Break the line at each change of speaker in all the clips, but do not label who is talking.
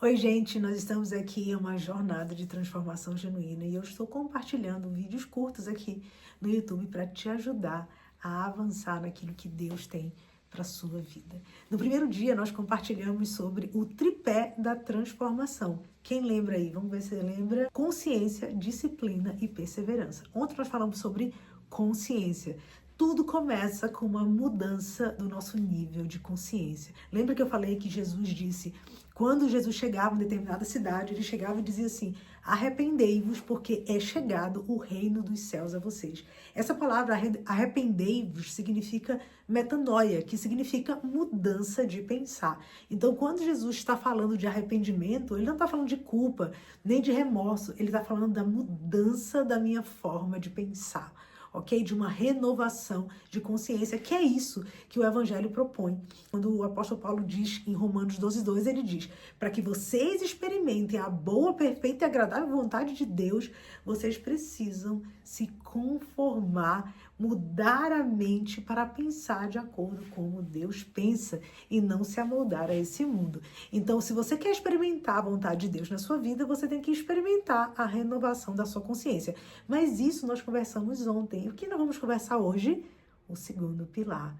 Oi, gente, nós estamos aqui em uma jornada de transformação genuína e eu estou compartilhando vídeos curtos aqui no YouTube para te ajudar a avançar naquilo que Deus tem para a sua vida. No primeiro dia, nós compartilhamos sobre o tripé da transformação. Quem lembra aí? Vamos ver se lembra. Consciência, disciplina e perseverança. Ontem nós falamos sobre consciência. Tudo começa com uma mudança do nosso nível de consciência. Lembra que eu falei que Jesus disse, quando Jesus chegava em determinada cidade, ele chegava e dizia assim, arrependei-vos porque é chegado o reino dos céus a vocês. Essa palavra arrependei-vos significa metanoia, que significa mudança de pensar. Então, quando Jesus está falando de arrependimento, ele não está falando de culpa, nem de remorso, ele está falando da mudança da minha forma de pensar. Ok? De uma renovação de consciência, que é isso que o Evangelho propõe. Quando o apóstolo Paulo diz em Romanos 12:2, ele diz, para que vocês experimentem a boa, perfeita e agradável vontade de Deus, vocês precisam se conformar, mudar a mente para pensar de acordo com como Deus pensa e não se amoldar a esse mundo. Então, se você quer experimentar a vontade de Deus na sua vida, você tem que experimentar a renovação da sua consciência. Mas isso nós conversamos ontem. E o que nós vamos conversar hoje? O segundo pilar.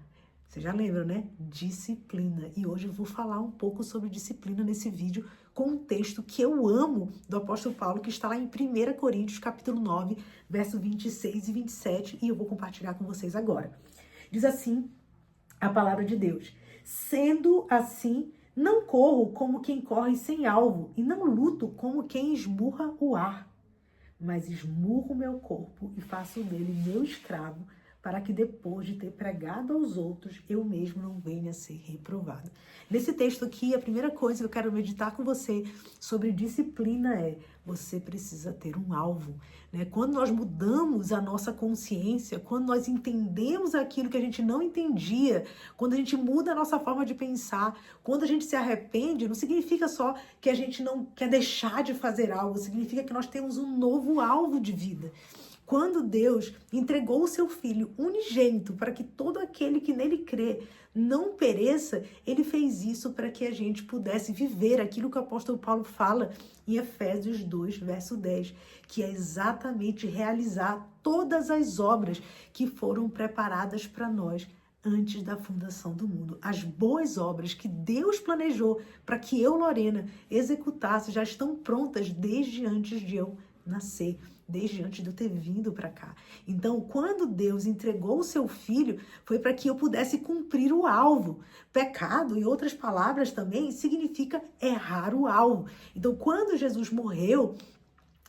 Você já lembra, né? Disciplina. E hoje eu vou falar um pouco sobre disciplina nesse vídeo com um texto que eu amo do apóstolo Paulo, que está lá em 1 Coríntios, capítulo 9, verso 26 e 27, e eu vou compartilhar com vocês agora. Diz assim a palavra de Deus. Sendo assim, não corro como quem corre sem alvo, e não luto como quem esmurra o ar, mas esmurro meu corpo e faço dele meu escravo, para que depois de ter pregado aos outros, eu mesmo não venha a ser reprovado. Nesse texto aqui, a primeira coisa que eu quero meditar com você sobre disciplina é, você precisa ter um alvo, né? Quando nós mudamos a nossa consciência, quando nós entendemos aquilo que a gente não entendia, quando a gente muda a nossa forma de pensar, quando a gente se arrepende, não significa só que a gente não quer deixar de fazer algo, significa que nós temos um novo alvo de vida. Quando Deus entregou o seu Filho unigênito para que todo aquele que nele crê não pereça, ele fez isso para que a gente pudesse viver aquilo que o apóstolo Paulo fala em Efésios 2, verso 10, que é exatamente realizar todas as obras que foram preparadas para nós antes da fundação do mundo. As boas obras que Deus planejou para que eu, Lorena, executasse já estão prontas desde antes de eu nascer, desde antes de eu ter vindo para cá. Então, quando Deus entregou o seu filho, foi para que eu pudesse cumprir o alvo. Pecado, em outras palavras também, significa errar o alvo. Então, quando Jesus morreu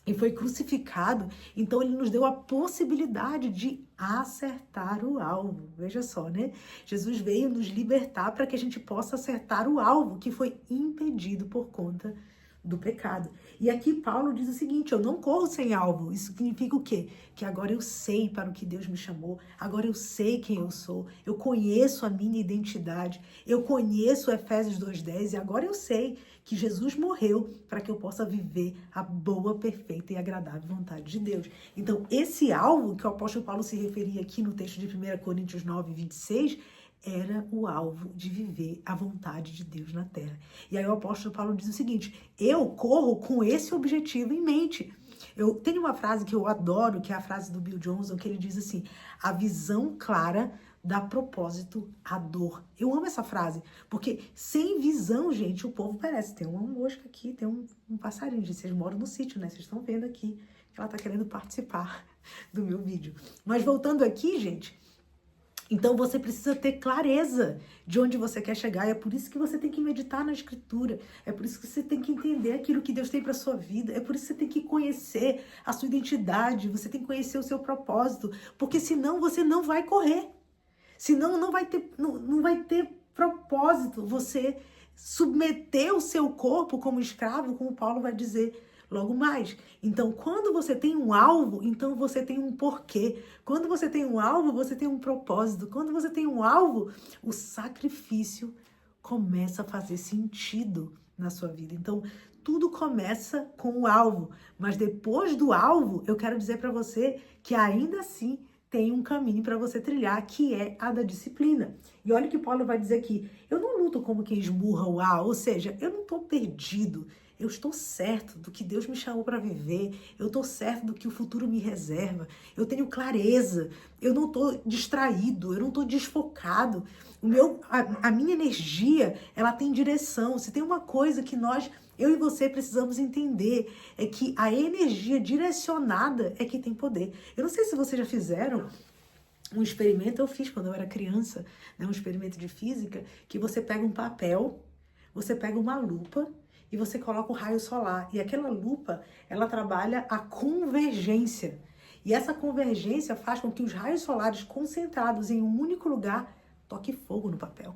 e foi crucificado, então ele nos deu a possibilidade de acertar o alvo. Veja só, né? Jesus veio nos libertar para que a gente possa acertar o alvo que foi impedido por conta do pecado. E aqui Paulo diz o seguinte, eu não corro sem alvo. Isso significa o quê? Que agora eu sei para o que Deus me chamou, agora eu sei quem eu sou, eu conheço a minha identidade, eu conheço Efésios 2:10 e agora eu sei que Jesus morreu para que eu possa viver a boa, perfeita e agradável vontade de Deus. Então, esse alvo que o apóstolo Paulo se referia aqui no texto de 1 Coríntios 9, 26, era o alvo de viver a vontade de Deus na terra. E aí o apóstolo Paulo diz o seguinte, eu corro com esse objetivo em mente. Eu tenho uma frase que eu adoro, que é a frase do Bill Johnson, que ele diz assim, a visão clara dá propósito à dor. Eu amo essa frase, porque sem visão, gente, o povo parece. Tem uma mosca aqui, tem um passarinho, gente, vocês moram no sítio, né? Vocês estão vendo aqui que ela tá querendo participar do meu vídeo. Mas voltando aqui, gente, então você precisa ter clareza de onde você quer chegar. É por isso que você tem que meditar na Escritura. É por isso que você tem que entender aquilo que Deus tem para sua vida. É por isso que você tem que conhecer a sua identidade. Você tem que conhecer o seu propósito. Porque senão você não vai correr. Senão não vai ter propósito. Você submeter o seu corpo como escravo, como Paulo vai dizer logo mais. Então, quando você tem um alvo, então você tem um porquê. Quando você tem um alvo, você tem um propósito. Quando você tem um alvo, o sacrifício começa a fazer sentido na sua vida. Então, tudo começa com o alvo. Mas depois do alvo, eu quero dizer para você que ainda assim tem um caminho para você trilhar, que é a da disciplina. E olha o que Paulo vai dizer aqui. Eu não luto como quem esmurra o ar, ou seja, eu não estou perdido. Eu estou certo do que Deus me chamou para viver. Eu estou certo do que o futuro me reserva. Eu tenho clareza. Eu não estou distraído. Eu não estou desfocado. A minha energia, ela tem direção. Se tem uma coisa que eu e você precisamos entender, é que a energia direcionada é que tem poder. Eu não sei se vocês já fizeram um experimento, eu fiz quando eu era criança, né, um experimento de física, que você pega um papel, você pega uma lupa e você coloca o raio solar. E aquela lupa, ela trabalha a convergência. E essa convergência faz com que os raios solares concentrados em um único lugar toque fogo no papel.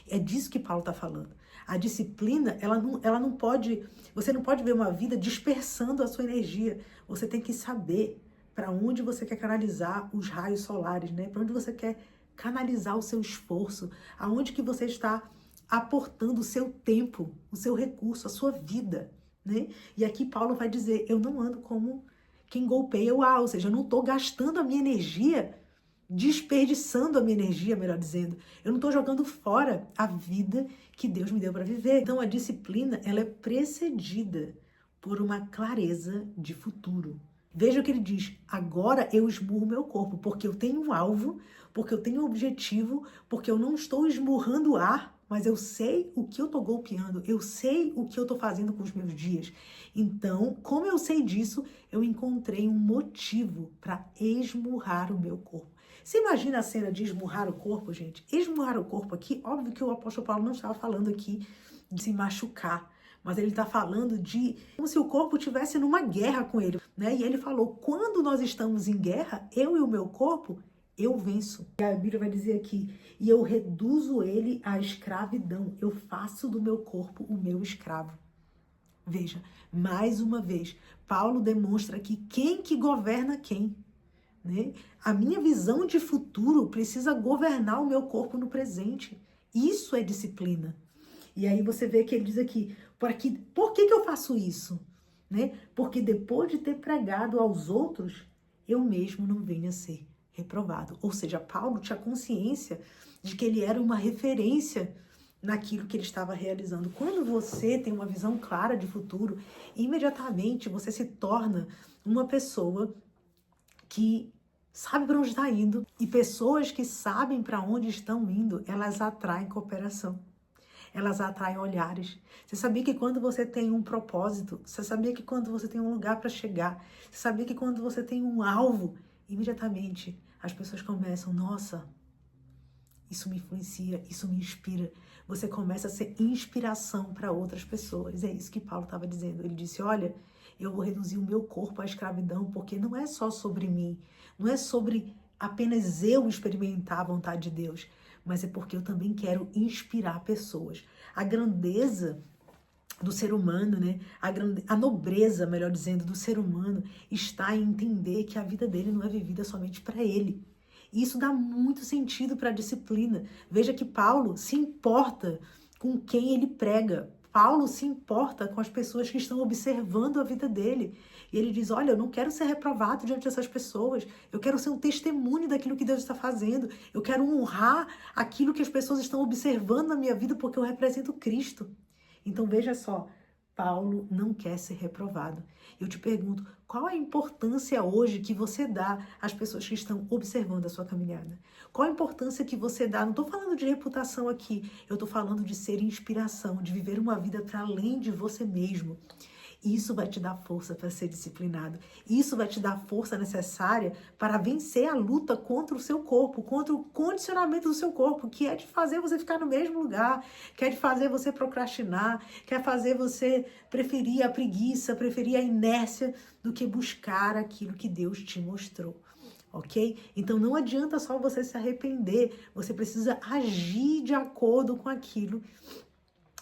É disso que Paulo está falando. A disciplina, ela não pode, você não pode ver uma vida dispersando a sua energia. Você tem que saber para onde você quer canalizar os raios solares, né? Para onde você quer canalizar o seu esforço, aonde que você está aportando o seu tempo, o seu recurso, a sua vida, né? E aqui Paulo vai dizer, eu não ando como quem golpeia o ar, ou seja, eu não estou gastando a minha energia, desperdiçando a minha energia, melhor dizendo. Eu não estou jogando fora a vida que Deus me deu para viver. Então a disciplina, ela é precedida por uma clareza de futuro. Veja o que ele diz, agora eu esmurro meu corpo, porque eu tenho um alvo, porque eu tenho um objetivo, porque eu não estou esmurrando o ar, mas eu sei o que eu estou golpeando, eu sei o que eu estou fazendo com os meus dias. Então, como eu sei disso, eu encontrei um motivo para esmurrar o meu corpo. Você imagina a cena de esmurrar o corpo, gente? Esmurrar o corpo aqui, óbvio que o apóstolo Paulo não estava falando aqui de se machucar, mas ele está falando de como se o corpo estivesse numa guerra com ele, né? E ele falou, quando nós estamos em guerra, eu e o meu corpo, eu venço. E a Bíblia vai dizer aqui, e eu reduzo ele à escravidão, eu faço do meu corpo o meu escravo. Veja, mais uma vez, Paulo demonstra aqui quem que governa quem, né? A minha visão de futuro precisa governar o meu corpo no presente. Isso é disciplina. E aí você vê que ele diz aqui, por que eu faço isso? Né? Porque depois de ter pregado aos outros, eu mesmo não venho a ser reprovado. Ou seja, Paulo tinha consciência de que ele era uma referência naquilo que ele estava realizando. Quando você tem uma visão clara de futuro, imediatamente você se torna uma pessoa que sabe para onde está indo. E pessoas que sabem para onde estão indo, elas atraem cooperação. Elas atraem olhares. Você sabia que quando você tem um propósito, você sabia que quando você tem um lugar para chegar, você sabia que quando você tem um alvo, imediatamente as pessoas começam, nossa, isso me influencia, isso me inspira. Você começa a ser inspiração para outras pessoas. É isso que Paulo estava dizendo. Ele disse, olha, eu vou reduzir o meu corpo à escravidão, porque não é só sobre mim, não é sobre apenas eu experimentar a vontade de Deus, mas é porque eu também quero inspirar pessoas. A grandeza do ser humano, né? A nobreza, melhor dizendo, do ser humano está em entender que a vida dele não é vivida somente para ele. E isso dá muito sentido para a disciplina. Veja que Paulo se importa com quem ele prega. Paulo se importa com as pessoas que estão observando a vida dele. E ele diz, olha, eu não quero ser reprovado diante dessas pessoas. Eu quero ser um testemunho daquilo que Deus está fazendo. Eu quero honrar aquilo que as pessoas estão observando na minha vida porque eu represento Cristo. Então veja só, Paulo não quer ser reprovado. Eu te pergunto, qual a importância hoje que você dá às pessoas que estão observando a sua caminhada? Qual a importância que você dá? Não estou falando de reputação aqui, eu estou falando de ser inspiração, de viver uma vida para além de você mesmo. Isso vai te dar força para ser disciplinado. Isso vai te dar força necessária para vencer a luta contra o seu corpo, contra o condicionamento do seu corpo, que é de fazer você ficar no mesmo lugar, que é de fazer você procrastinar, que é fazer você preferir a preguiça, preferir a inércia do que buscar aquilo que Deus te mostrou. Ok? Então não adianta só você se arrepender, você precisa agir de acordo com aquilo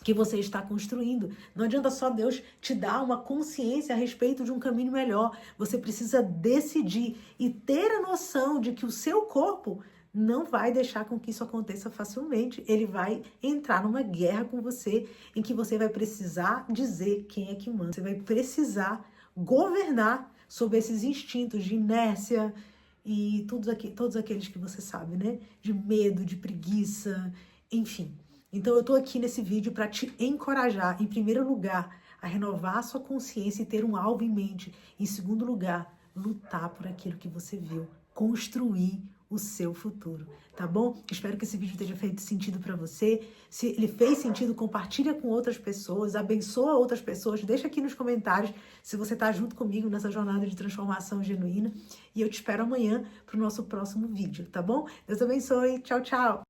que você está construindo. Não adianta só Deus te dar uma consciência a respeito de um caminho melhor. Você precisa decidir e ter a noção de que o seu corpo não vai deixar com que isso aconteça facilmente. Ele vai entrar numa guerra com você, em que você vai precisar dizer quem é que manda. Você vai precisar governar sobre esses instintos de inércia e todos aqueles que você sabe, né? De medo, de preguiça, enfim. Então eu tô aqui nesse vídeo para te encorajar, em primeiro lugar, a renovar a sua consciência e ter um alvo em mente. Em segundo lugar, lutar por aquilo que você viu, construir o seu futuro, tá bom? Espero que esse vídeo tenha feito sentido para você. Se ele fez sentido, compartilha com outras pessoas, abençoa outras pessoas, deixa aqui nos comentários se você tá junto comigo nessa jornada de transformação genuína. E eu te espero amanhã para o nosso próximo vídeo, tá bom? Deus abençoe, tchau, tchau!